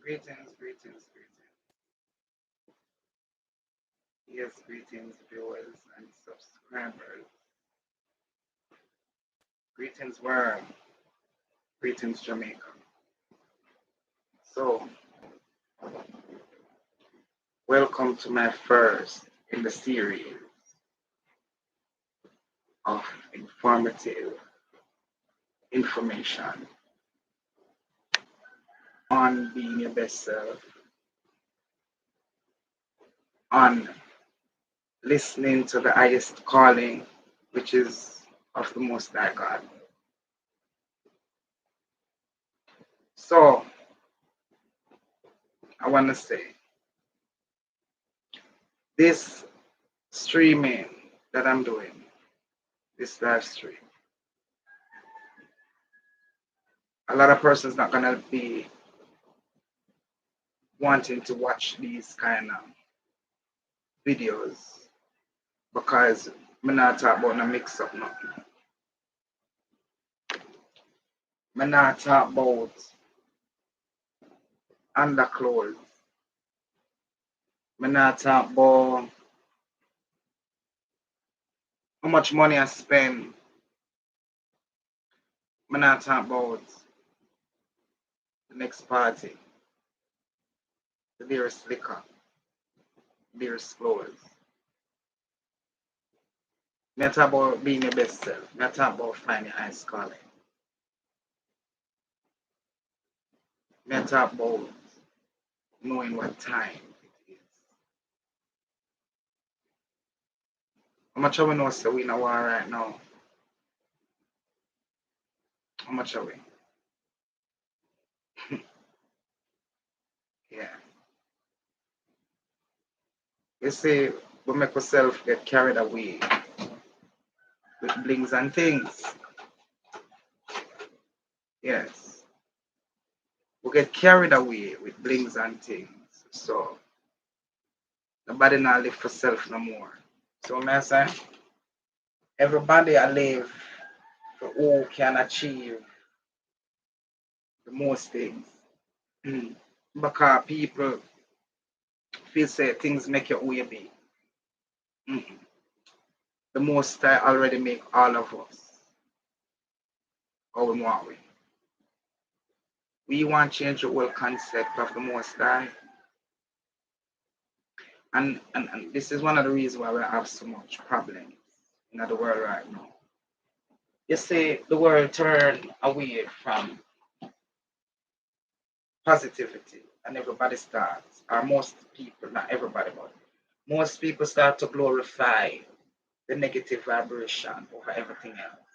Greetings, greetings, greetings. Yes, greetings, viewers and subscribers. Greetings, world. Greetings, Jamaica. So, welcome to my first in the series of informative information on being your best self, on listening to the highest calling, which is of the Most High God. So, I want to say this streaming that I'm doing, this live stream, a lot of persons not gonna be wanting to watch these kind of videos because me not talk about no mix up nothing. Me not talk about underclothes. Me not talk about how much money I spend. Me not talk about the next party, the dearest liquor, dearest clothes. Me talk about being your best self. Me talk about finding your highest calling. Me talk about knowing what time it is. How much of we know so we in a war right now? How much are we? Yeah. You see, we make ourselves get carried away with blings and things. Yes. We get carried away with blings and things. So nobody now live for self no more. So may I say, everybody I live for who can achieve the most things. Because people feel say things make you who you be. Mm. The most I already make all of us. How we want we. We want to change the whole concept of the most high. And this is one of the reasons why we have so much problems in the world right now. You see, the world turn away from positivity, and everybody starts, or most people, not everybody, but most people start to glorify the negative vibration over everything else,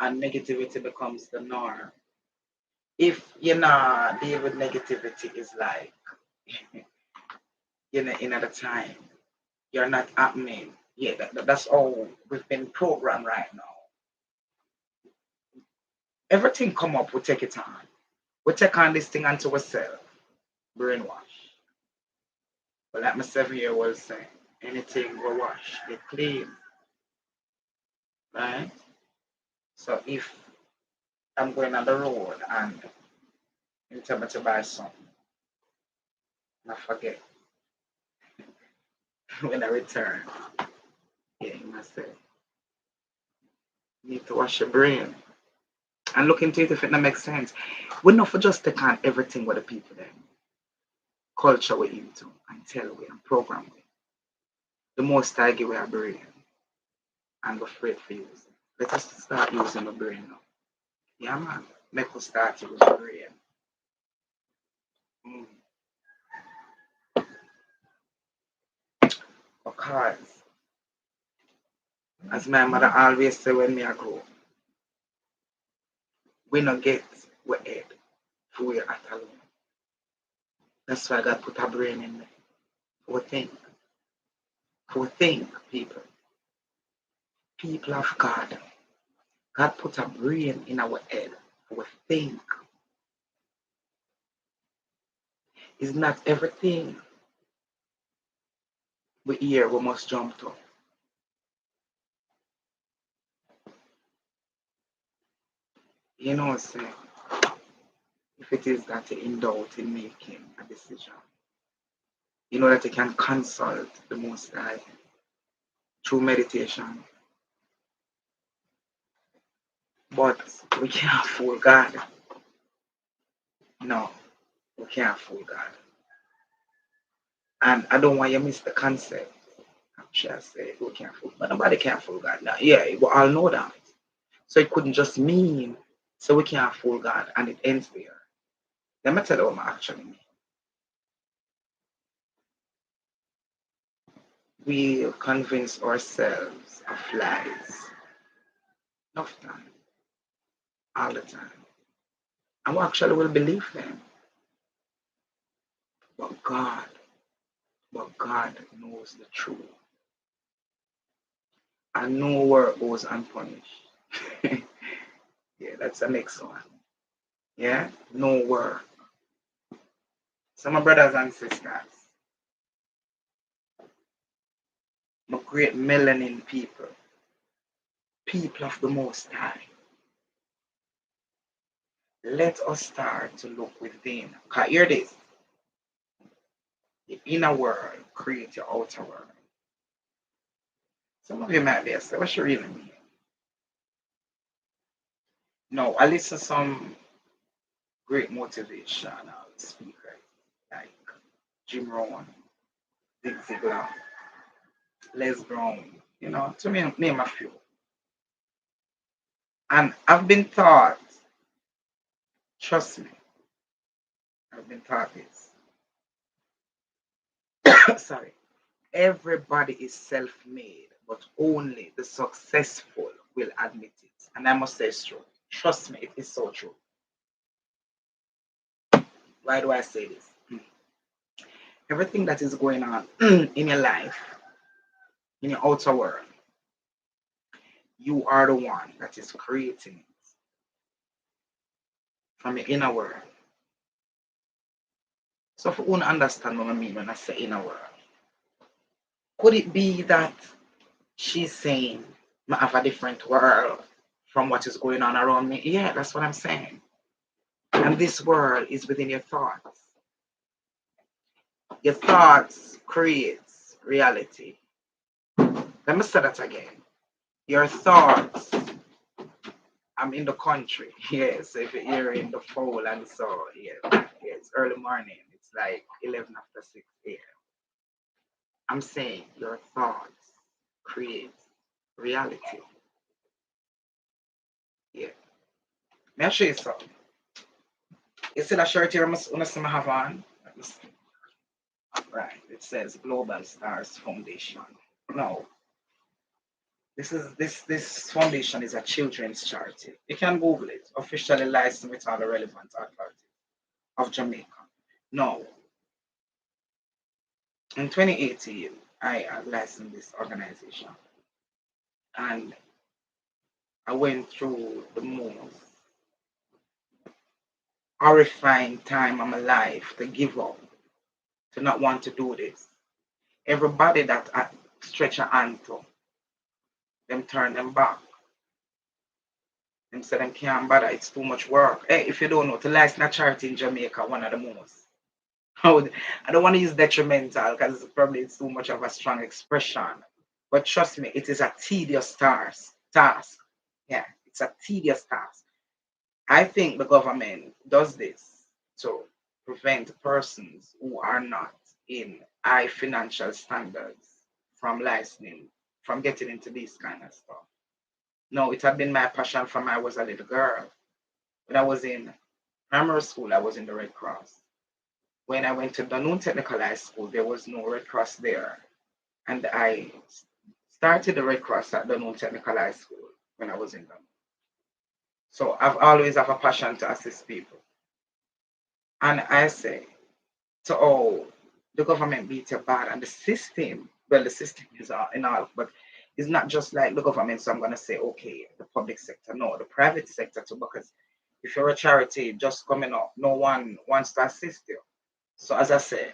and negativity becomes the norm. If you're not deal with negativity, is like you know, in at a time, you're not happening. Yeah, that's all we've been programmed right now. Everything come up, we take it on. We take on this thing unto ourselves. Brainwash. But like my 7 year old saying, anything we wash, get clean. Right? So if I'm going on the road and you tell me to buy something, and I forget when I return, yeah, you must say, you need to wash your brain and look into it if it not makes sense. We not for just take on everything what the people then culture we into and tell we and program we. The most I give we our brain and we're afraid for using. Let us start using the brain now. Yeah man. Make us start using the brain. Mm. Because as my mother always say when me I grow, we not get we head for we at alone. That's why God put a brain in there. For think. For think, people. People of God. God put a brain in our head. For think. It's not everything we hear we must jump to. You know what I'm saying? if it is that you're in doubt in making a decision, you know that you can consult the Most High through meditation. But we can't fool God. No, we can't fool God. And I don't want you to miss the concept. I'm sure I say we can't fool, but nobody can fool God. Now, yeah, we all know that. So it couldn't just mean so we can't fool God and it ends there. Let me tell you what I actually mean. We convince ourselves of lies enough time, all the time. And we actually will believe them. But God, but God knows the truth. And no word goes unpunished. Yeah, that's the next one. Yeah, no word. So my brothers and sisters, my great melanin people, people of the Most High, let us start to look within. Cause hear this, the inner world creates your outer world. Some of you might be saying, what you really mean? No, I listen to some great motivational speakers like Jim Rohn, Zig Ziglar, Les Brown, to name a few. And I've been taught, trust me, I've been taught this. Sorry. Everybody is self-made, but only the successful will admit it. And I must say it's true. Trust me, it is so true. Why do I say this? Everything that is going on in your life, in your outer world, you are the one that is creating it from your inner world. So if you want to understand what I mean when I say inner world, could it be that she's saying I have a different world from what is going on around me? Yeah, that's what I'm saying. And this world is within your thoughts. Your thoughts creates reality. Let me say that again. Your thoughts. I'm in the country. Yes, if you're hearing the fowl and so yeah, it's early morning. It's like 11 after 6 a.m. I'm saying your thoughts create reality. Yeah. May I show you something? You see that shirt here I have on? Right. It says Global Stars Foundation. No. This foundation is a children's charity. You can Google it. Officially licensed with all the relevant authorities of Jamaica. No. In 2018, I licensed this organization. And I went through the most horrifying time of my life to give up, to not want to do this. Everybody that I stretch a hand to, them turn them back. Them say them can't bother, it's too much work. Hey, if you don't know, to license a charity in Jamaica, one of the most. I don't want to use detrimental because probably it's too much of a strong expression. But trust me, it is a tedious task. Yeah, it's a tedious task. I think the government does this to prevent persons who are not in high financial standards from licensing, from getting into this kind of stuff. No, it had been my passion from I was a little girl. When I was in primary school, I was in the Red Cross. When I went to Dunoon Technical High School, there was no Red Cross there. And I started the Red Cross at Dunoon Technical High School when I was in Dunoon. So I've always have a passion to assist people. And I say, to all the government beat your bad and the system, well, the system is enough, but it's not just like the government. So I'm going to say, okay, the public sector. No, the private sector too, because if you're a charity just coming up, no one wants to assist you. So as I said,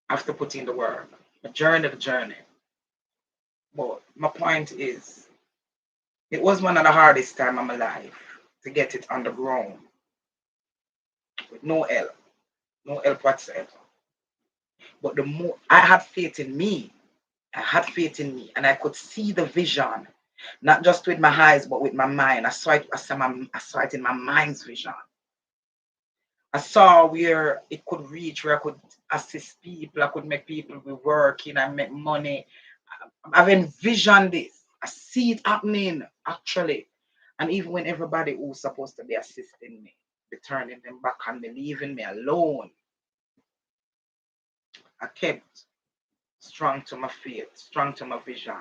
I have to put in the work, the journey. But my point is, it was one of the hardest time of my life to get it on the ground. with no help, no help whatsoever. But the more I had faith in me, I had faith in me, and I could see the vision, not just with my eyes, but with my mind. I saw it in my mind's vision. I saw where it could reach, where I could assist people, I could make people be working and make money. I've envisioned this. I see it happening actually. And even when everybody who's supposed to be assisting me, be turning them back and me, leaving me alone, I kept strong to my faith, strong to my vision,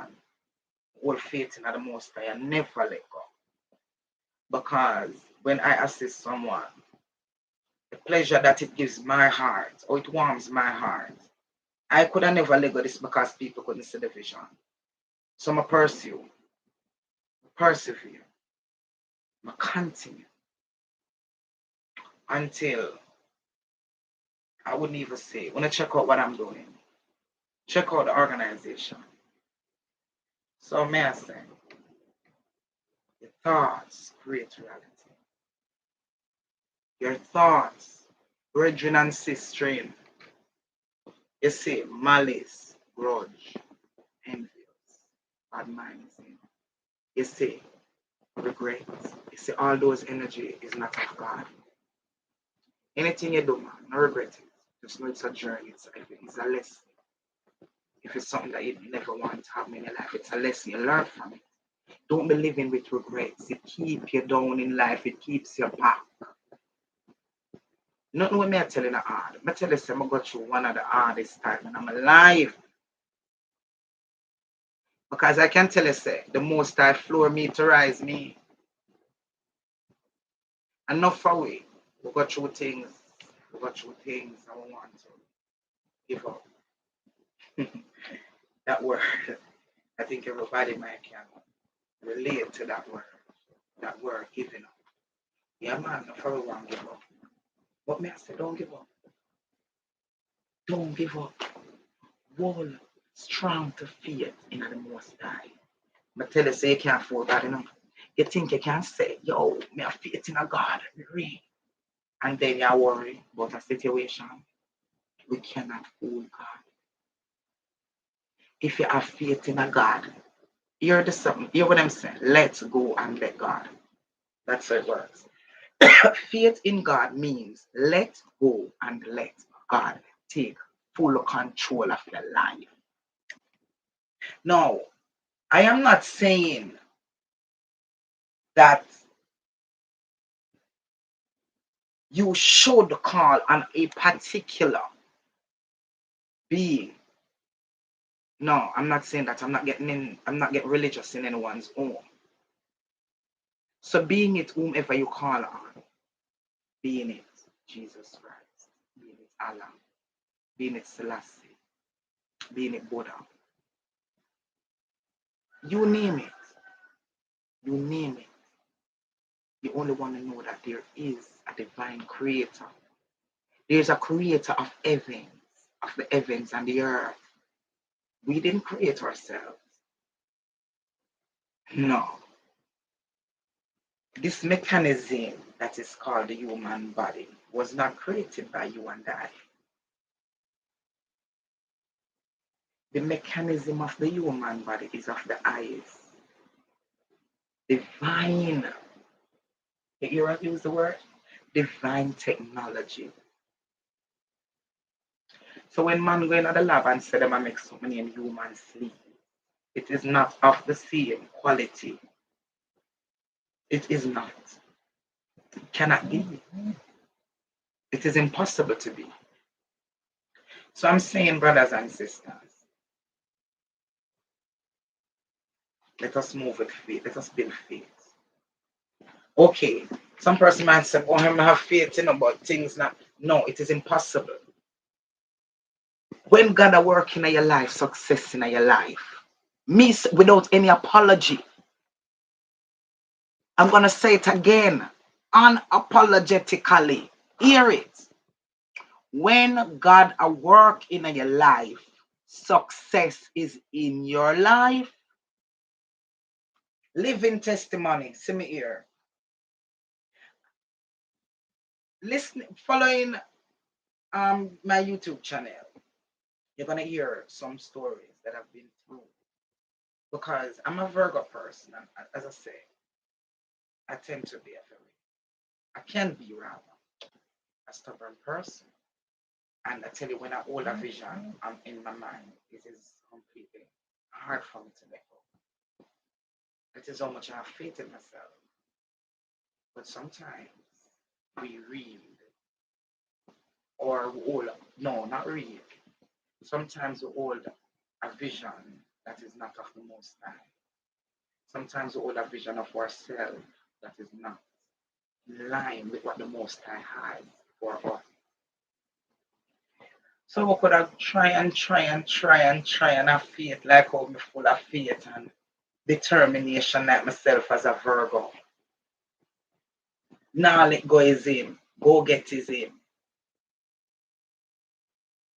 all faith in the Most High, and never let go. Because when I assist someone, the pleasure that it gives my heart, or it warms my heart, I could have never let go this because people couldn't see the vision. So I pursue, persevere, I continue until I wouldn't even say, when I check out what I'm doing, check out the organization. So may I say, your thoughts create reality. Your thoughts, brethren and sisters, you see, malice, grudge, envious, bad minds, you see, regret. You see, all those energy is not of God. Anything you do, man, no regret it. Just know it's a journey, it's a lesson. If it's something that you never want to have in your life, it's a lesson you learn from it. Don't be living with regrets. It keeps you down in life, it keeps you back. Nothing what me I tell you hard. I tell you, I go through one of the hardest times in my life. Because I can tell you, say, the most I floor me to rise me. Enough for we. We go through things. We go through things I don't want to give up. That word. I think everybody might can relate to that word. That word, giving up. Yeah, man, not for everyone give up. But me I say, don't give up. Don't give up. Hold strong to faith in the Most High. But tell you, say you can't afford that, you know. You think you can say, yo, me have faith in a God, real. And then you worry about a situation. We cannot fool God. If you have faith in a God, hear the something, hear what I'm saying. Let's go and let God. That's how it works. Faith in God means let go and let God take full control of your life. Now, I am not saying that you should call on a particular being. No, I'm not saying that. I'm not getting religious in anyone's home. So being it whomever you call on, being it Jesus Christ, being it Allah, being it Selassie, being it Buddha, you name it. You name it. You only want to know that there is a divine creator. There's a creator of the heavens and the earth. We didn't create ourselves. No. This mechanism that is called the human body was not created by you and I. The mechanism of the human body is of the eyes. Divine. You hear I use the word? Divine technology. So when man go into the lab and say them I make so many human sleep, it is not of the same quality. It is not. It cannot be. It is impossible to be. So I'm saying, brothers and sisters, let us move with faith. Let us build faith. Okay, some person might say, oh, I have faith, but things not. No, it is impossible. When God are working in your life, success in your life, miss without any apology. I'm going to say it again, unapologetically. Hear it. When God are work in your life, success is in your life. Living testimony. See me here. listening, following my YouTube channel, you're gonna hear some stories that I've been through because I'm a Virgo person, and as I say, I tend to be I can be rather a stubborn person. And I tell you, when I hold a vision in my mind, it is completely hard for me to let go. That is how much I have faith in myself. But sometimes we read or we hold, no, not read. Sometimes we hold a vision that is not of the Most High. Sometimes we hold a vision of ourselves that is not in line with what the Most High has for us. So we could have try and have faith like how me full of faith and determination like myself as a Virgo. Now let go is him. Go get his him.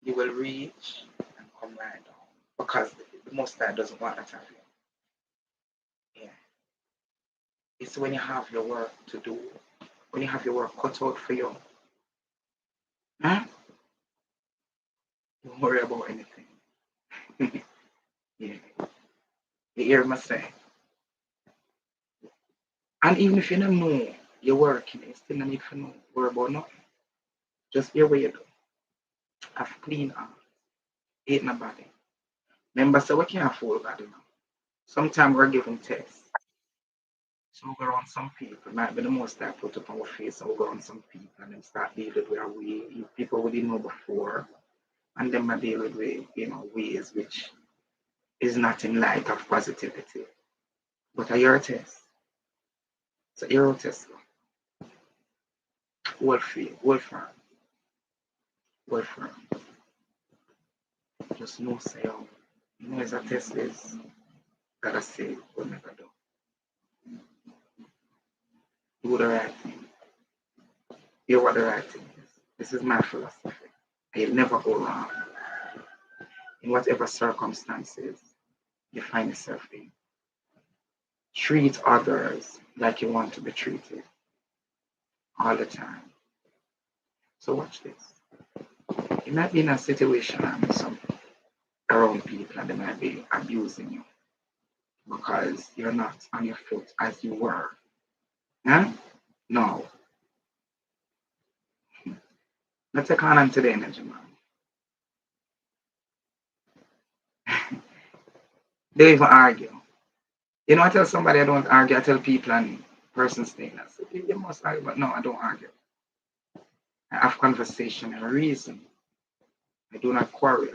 You will reach and come right down. Because the Most High doesn't want that of you. Yeah. It's when you have your work to do, when you have your work cut out for you. Huh? Don't worry about anything. Yeah. You hear me say? And even if you don't know you're working, you still don't need to know. Worry about nothing. Just hear what you do. Have clean hands. Hate nobody. Remember, so we can't fool God, you know. Sometimes we're given tests. So we go on some people, might be the most I put up on our face, so we go on some people and then start dealing with our way, people we didn't know before, and then I deal with ways which is not in light of positivity. But a your test. It's a your test. Hold faith, hold firm, hold firm. Just know say it's a test is gotta say we'll never do. Do the right thing. Hear what the right thing is. This is my philosophy. You'll never go wrong in whatever circumstances you find yourself in. Treat others like you want to be treated all the time. So watch this. You might be in a situation and some around people and they might be abusing you because you're not on your foot as you were. Huh? No. Let's take on to the energy, man. They even argue. You know, I tell somebody I don't argue. I tell people and persons things. I say, you must argue, but no, I don't argue. I have conversation and reason. I do not quarrel.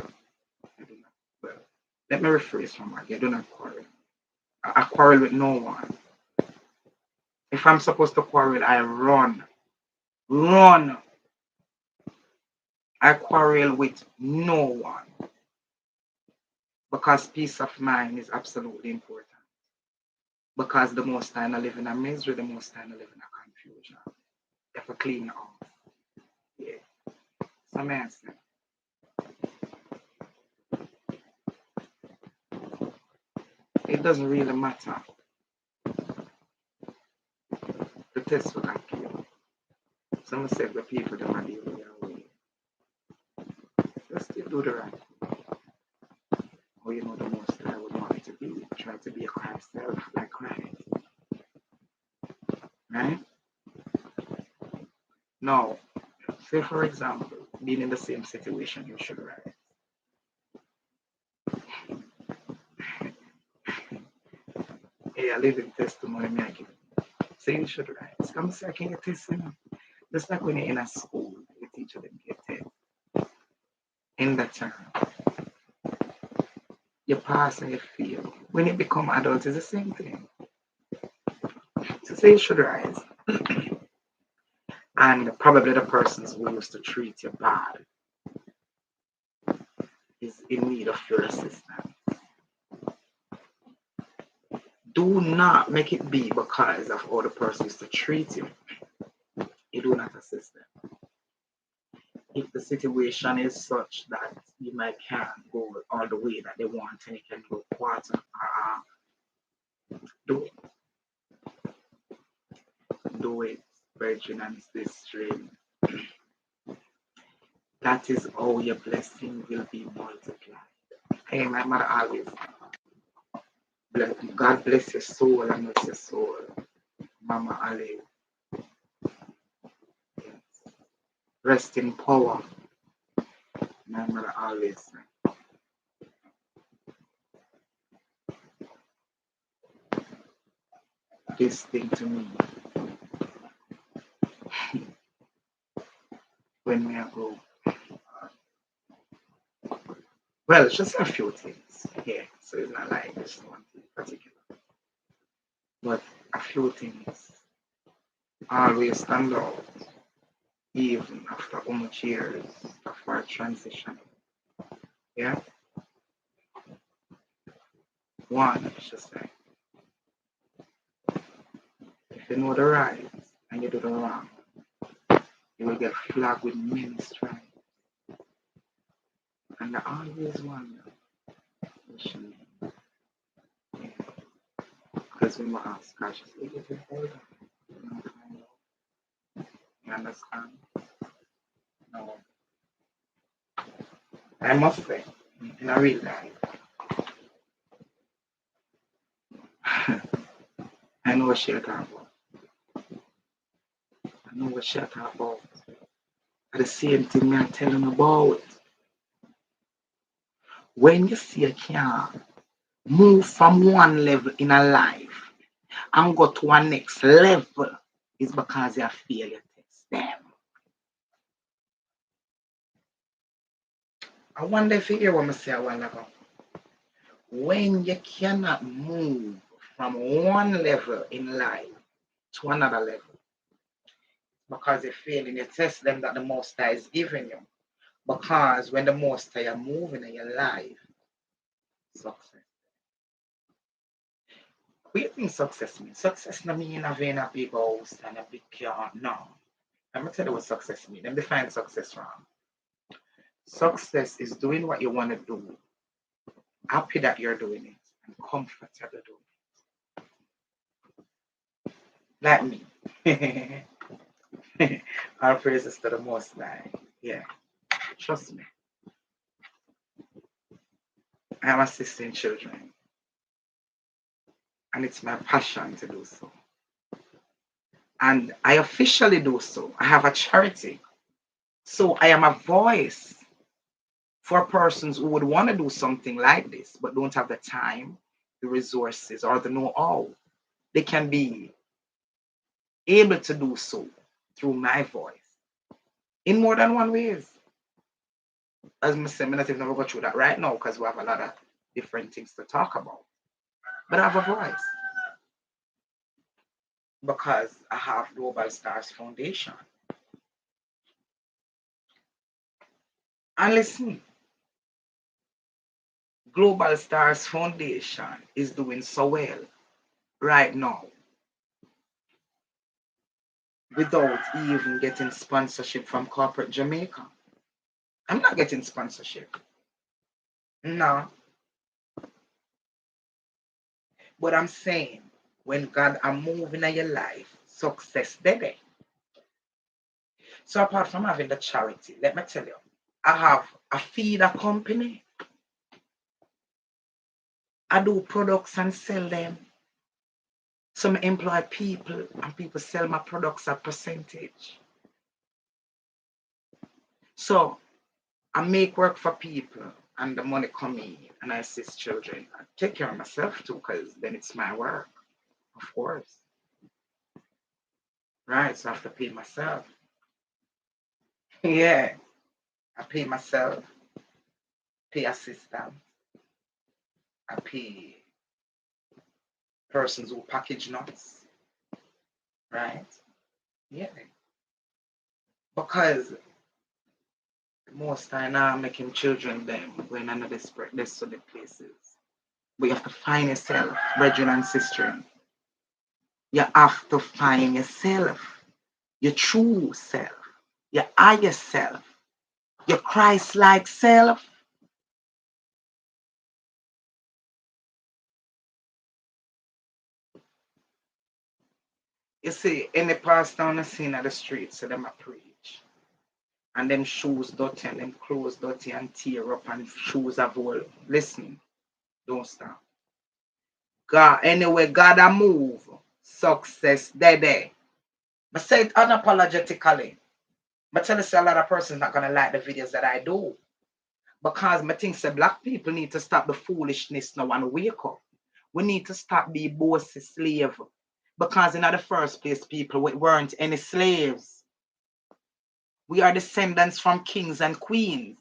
I do not. Well, let me rephrase from argue. I do not quarrel. I quarrel with no one. If I'm supposed to quarrel, I run. Run. I quarrel with no one because peace of mind is absolutely important. Because the most time I live in a misery, the most time I live in a confusion. You have to clean it off. Yeah. So man, it doesn't really matter the test for that people. Some say the people that might deal with their way. Just still do the right. Or you know the most that I would want it to be. Try to be a Christ self like Christ. Right? Now, say for example, being in the same situation you should rise. Hey, I live in testimony making. Say you should rise. Come say can you test him? Just like when you're in a school, the teacher them get test. In that term, you pass and you fail. When you become adult, it's the same thing. So say you should rise. And probably the persons who used to treat you bad is in need of your assistance. Do not make it be because of how the person used to treat you. You do not assist them. If the situation is such that you might can't go all the way that they want and you can go quarter or half, do it. Do it, virgin and this stream. That is how your blessing will be multiplied. Hey, my mother always bless. God bless your soul and bless your soul, Mama Ali. Yes. Rest in power, my mother always say. This thing to me when we go. Well, just a few things here, so it's not like just one thing particular, but a few things always stand out, even after how much years of our transition. Yeah, one is just like if you know the right and you do the wrong, you will get flagged with many stripes. And I always wonder what she means. Yeah. Because when we ask God, she said, "Get it hold on. You know, find out." You understand? No. I must say, in a real life, I know what she'll talk about. I know what she'll talk about. The same thing me I tell them about. When you see a can move from one level in a life and go to a next level, it's because you fail your test them. I wonder if you hear what I say a while ago. When you cannot move from one level in life to another level, because you're failing, you test them that the Most High is giving you. Because when the Most High are moving in your life, success. What do you think success means? Success doesn't mean having a big house and a big car. No. I'm gonna tell you what success means. Them define success wrong. Success is doing what you want to do, happy that you're doing it, and comfortable doing it. Like me. All praises to the Most High. Yeah, trust me. I'm assisting children, and it's my passion to do so. And I officially do so. I have a charity. So I am a voice for persons who would want to do something like this, but don't have the time, the resources, or the know how. They can be able to do so through my voice in more than one ways. As I said, I'm not even going to go through that right now because we have a lot of different things to talk about. But I have a voice because I have Global Stars Foundation. And listen, Global Stars Foundation is doing so well right now without even getting sponsorship from corporate Jamaica. I'm not getting sponsorship. No. But I'm saying when God are moving in your life, success baby. So apart from having the charity, let me tell you, I have a feeder company. I do products and sell them. Some employ people and people sell my products at percentage. So I make work for people and the money come in and I assist children. I take care of myself too because then it's my work, of course. Right, so I have to pay myself. Yeah, I pay myself, pay assistant, I pay persons who package nuts, right? Yeah, because most time now making children them going under desperate desolate places. But you have to find yourself, brethren and sisters. You have to find yourself, your true self, your higher self, your Christ-like self. You see, any pastor on the scene of the street, so them a preach. and them shoes dirty and them clothes dirty and tear up and shoes have hole. Listen, don't stop. God, anyway, God a move. Success there. But say it unapologetically. But tell us a lot of persons not gonna like the videos that I do. Because I think say black people need to stop the foolishness now and wake up. We need to stop being bossy slave. Because in the first place, people, we weren't any slaves. We are descendants from kings and queens.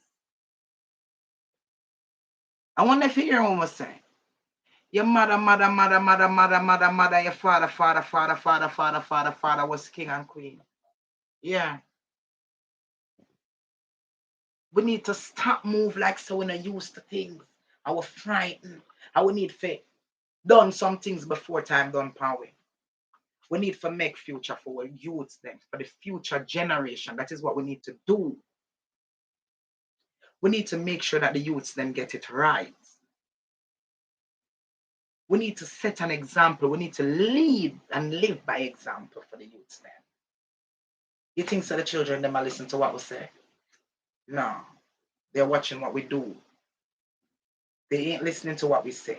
I wonder if you hear what I'm saying. Your mother, your father was king and queen. Yeah. We need to stop move like so we're not used to things. I was frightened. I we need to done some things before time done power. We need to make future for our youths then, for the future generation. That is what we need to do. We need to make sure that the youths then get it right. We need to set an example. We need to lead and live by example for the youths then. You think so the children them are listen to what we say? No. They're watching what we do. They ain't listening to what we say.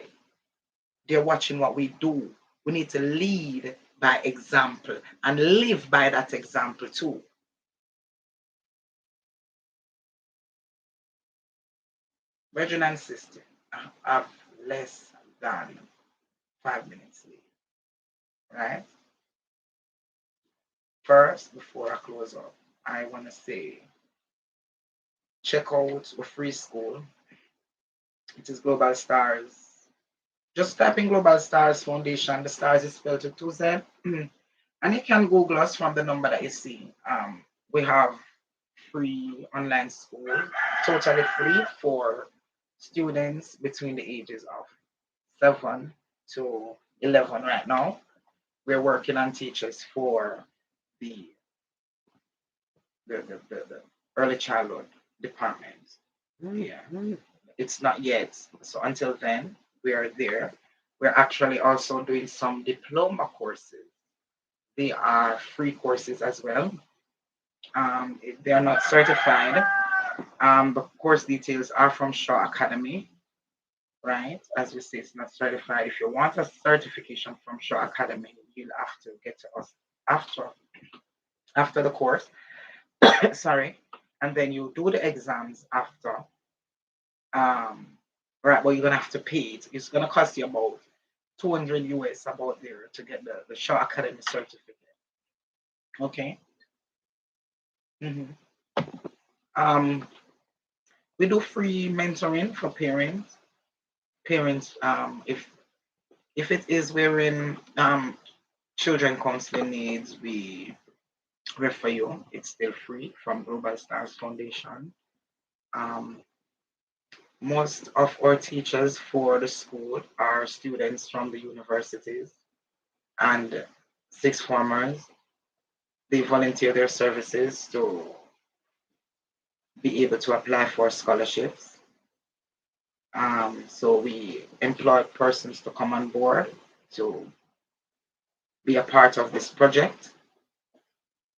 They're watching what we do. We need to lead by example and live by that example too. Brethren and sisters, I have less than 5 minutes left, right? First, before I close up, I want to say check out a free school. It is Global Stars. Just type in Global Stars Foundation. The stars is spelled with 2Z. And you can Google us from the number that you see. We have free online school, totally free for students between the ages of 7 to 11 right now. We're working on teachers for the the early childhood department. Yeah, it's not yet. So until then, we are there. We're actually also doing some diploma courses. They are free courses as well. They are not certified. The course details are from Shaw Academy, right? As we say, it's not certified. If you want a certification from Shaw Academy, you'll have to get to us after the course. Sorry, and then you do the exams after. Right, but you're gonna have to pay it. It's gonna cost you about 200 US about there to get the Shaw Academy certificate. Okay. hmm Um, we do free mentoring for parents. Parents, if it is wherein children counseling needs, we refer you. It's still free from Global Stars Foundation. Um, most of our teachers for the school are students from the universities and sixth formers. They volunteer their services to be able to apply for scholarships. So we employ persons to come on board to be a part of this project.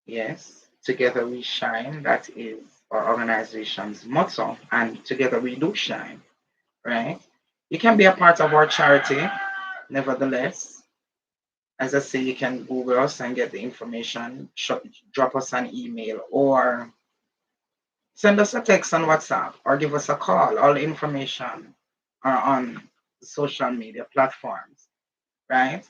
Yes, together we shine. That is our organization's motto, and together we do shine. Right? You can be a part of our charity. Nevertheless, as I say, you can Google us and get the information. Drop us an email or send us a text on WhatsApp or give us a call. All the information are on social media platforms, right?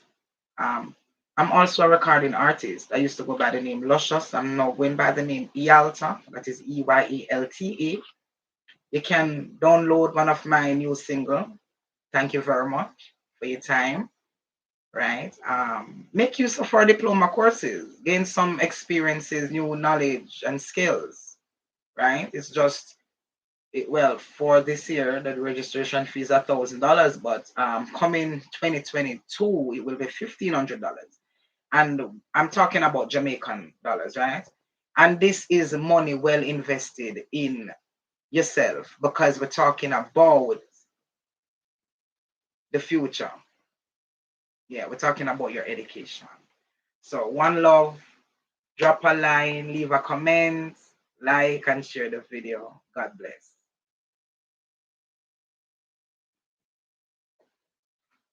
Um, I'm also a recording artist. I used to go by the name Luscious. I'm now going by the name Eyalta, that is Eyelta. You can download one of my new single. Thank you very much for your time, right? Make use of our diploma courses, gain some experiences, new knowledge and skills, right? It's just well, for this year, the registration fee is $1,000, but coming 2022, it will be $1,500. And I'm talking about Jamaican dollars, right? And this is money well invested in yourself because we're talking about the future. Yeah, we're talking about your education. So, one love, drop a line, leave a comment, like and share the video. God bless.